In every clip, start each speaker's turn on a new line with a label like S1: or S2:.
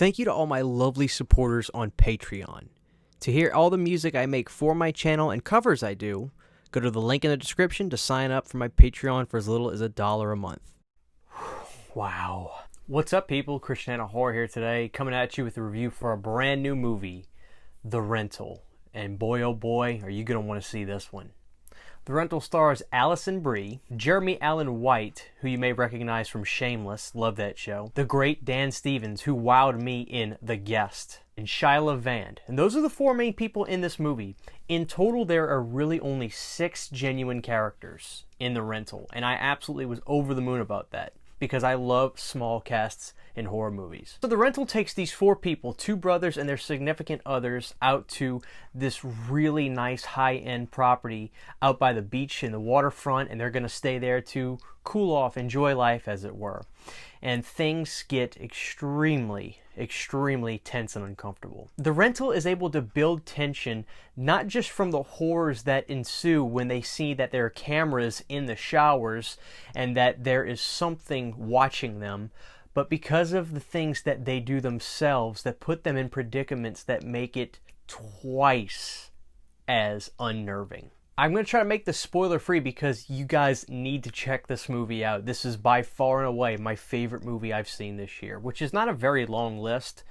S1: Thank you to all my lovely supporters on Patreon. To hear all the music I make for my channel and covers I do, go to the link in the description to sign up for my Patreon for as little as $1 a month. Wow. What's up, people? Christian Hanna Horror here today, coming at you with a review for a brand new movie, The Rental. And boy, oh boy, are you going to want to see this one. The Rental stars Alison Brie, Jeremy Allen White, who you may recognize from Shameless, love that show, the great Dan Stevens, who wowed me in The Guest, and Shia LaVand. And those are the four main people in this movie. In total, there are really only 6 genuine characters in The Rental, and I absolutely was over the moon about that, because I love small casts in horror movies. So The Rental takes these 4 people, 2 brothers and their significant others, out to this really nice high-end property out by the beach in the waterfront, and they're going to stay there to cool off, enjoy life, as it were. And things get extremely tense and uncomfortable. The Rental is able to build tension not just from the horrors that ensue when they see that there are cameras in the showers and that there is something watching them, but because of the things that they do themselves that put them in predicaments that make it twice as unnerving. I'm going to try to make this spoiler free because you guys need to check this movie out. This is by far and away my favorite movie I've seen this year, which is not a very long list,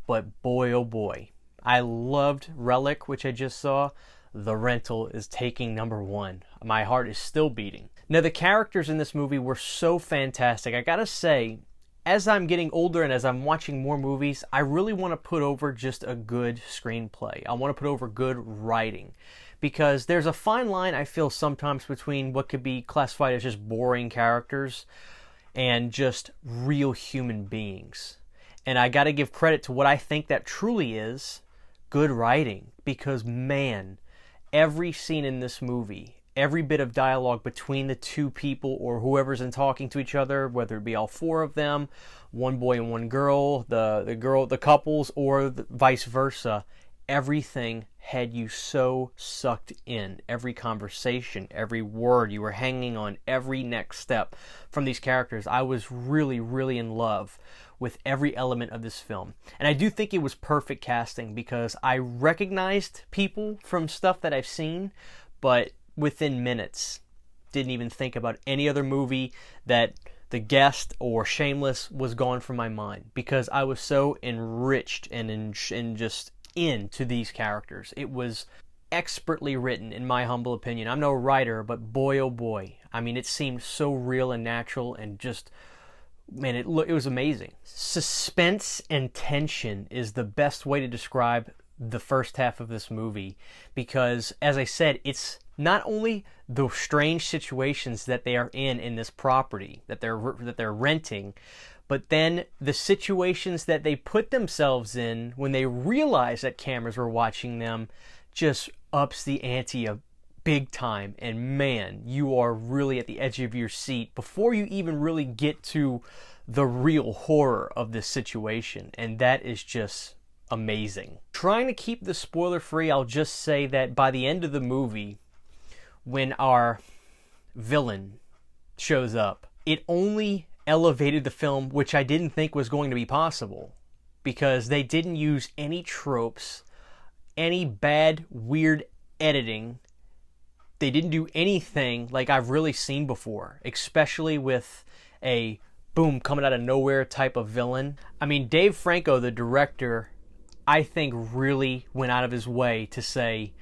S1: but boy oh boy. I loved Relic, which I just saw. The Rental is taking #1. My heart is still beating. Now, the characters in this movie were so fantastic. I gotta say, as I'm getting older and as I'm watching more movies, I really want to put over just a good screenplay. I want to put over good writing. Because there's a fine line, I feel, sometimes between what could be classified as just boring characters and just real human beings. And I got to give credit to what I think that truly is good writing. Because, man, every scene in this movie, every bit of dialogue between the 2 people or whoever's in talking to each other, whether it be all 4 of them, one boy and one girl, the couples, or vice versa, everything had you so sucked in. Every conversation, every word, you were hanging on every next step from these characters. I was really in love with every element of this film. And I do think it was perfect casting because I recognized people from stuff that I've seen, but within minutes didn't even think about any other movie that The Guest or Shameless was gone from my mind because I was so enriched and just into these characters. It was expertly written, in my humble opinion. I'm no writer, but boy oh boy, I mean, it seemed so real and natural, and just, man, it was amazing. Suspense and tension is the best way to describe the first half of this movie, because, as I said, it's not only the strange situations that they are in this property that they're renting, but then the situations that they put themselves in when they realize that cameras were watching them just ups the ante a big time. And man, you are really at the edge of your seat before you even really get to the real horror of this situation. And that is just amazing. Trying to keep the spoiler free, I'll just say that by the end of the movie, when our villain shows up, it only elevated the film, which I didn't think was going to be possible, because they didn't use any tropes, any bad, weird editing. They didn't do anything like I've really seen before, especially with a boom coming out of nowhere type of villain. I mean, Dave Franco, the director, I think really went out of his way to say,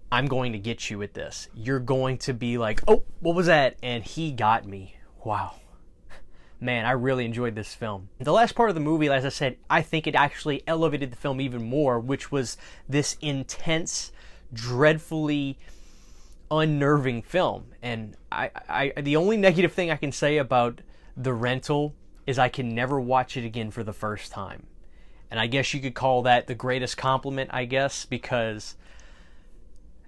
S1: I'm going to get you with this. You're going to be like, oh, what was that? And he got me. Wow. Man, I really enjoyed this film. The last part of the movie, as I said, I think it actually elevated the film even more, which was this intense, dreadfully unnerving film. And the only negative thing I can say about The Rental is I can never watch it again for the first time. And I guess you could call that the greatest compliment, I guess, because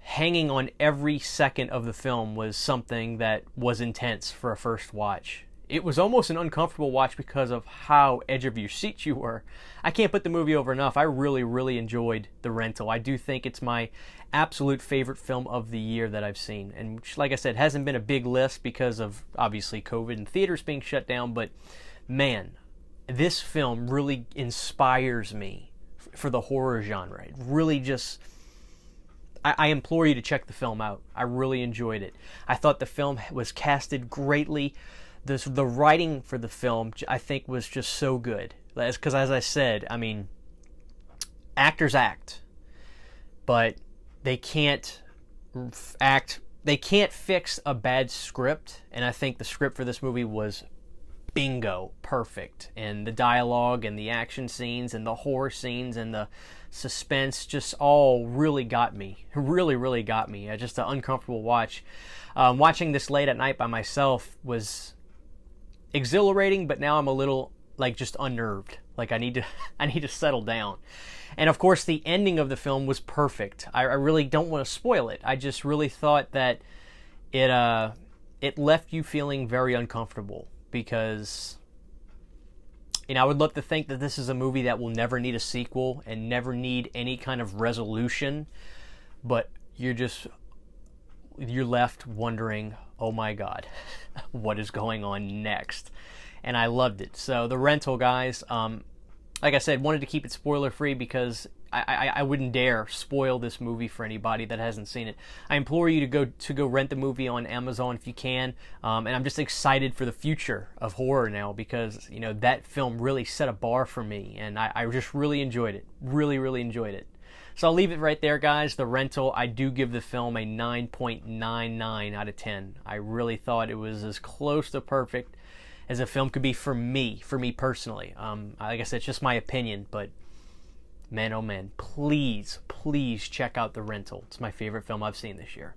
S1: hanging on every second of the film was something that was intense for a first watch. It was almost an uncomfortable watch because of how edge of your seat you were. I can't put the movie over enough. I really enjoyed The Rental. I do think it's my absolute favorite film of the year that I've seen. And like I said, hasn't been a big list because of, obviously, COVID and theaters being shut down. But, man, this film really inspires me for the horror genre. It really just, I implore you to check the film out. I really enjoyed it. I thought the film was casted greatly. The writing for the film, I think, was just so good. Because as I said, I mean, actors act, but they can't act. They can't fix a bad script, and I think the script for this movie was bingo perfect. And the dialogue and the action scenes and the horror scenes and the suspense just all really got me. Really, really got me. Just an uncomfortable watch. Watching this late at night by myself was exhilarating, but now I'm a little like just unnerved. Like I need to settle down. And of course, the ending of the film was perfect. I really don't want to spoil it. I just really thought that it left you feeling very uncomfortable because, you know, I would love to think that this is a movie that will never need a sequel and never need any kind of resolution, but you're left wondering, oh my God, what is going on next? And I loved it. So The Rental, guys, like I said, wanted to keep it spoiler free because I wouldn't dare spoil this movie for anybody that hasn't seen it. I implore you to go rent the movie on Amazon if you can. And I'm just excited for the future of horror now because, you know, that film really set a bar for me, and I just really enjoyed it. Really, really enjoyed it. So I'll leave it right there, guys. The Rental, I do give the film a 9.99 out of 10. I really thought it was as close to perfect as a film could be for me personally. Like I said, it's just my opinion, but man, oh man, please check out The Rental. It's my favorite film I've seen this year.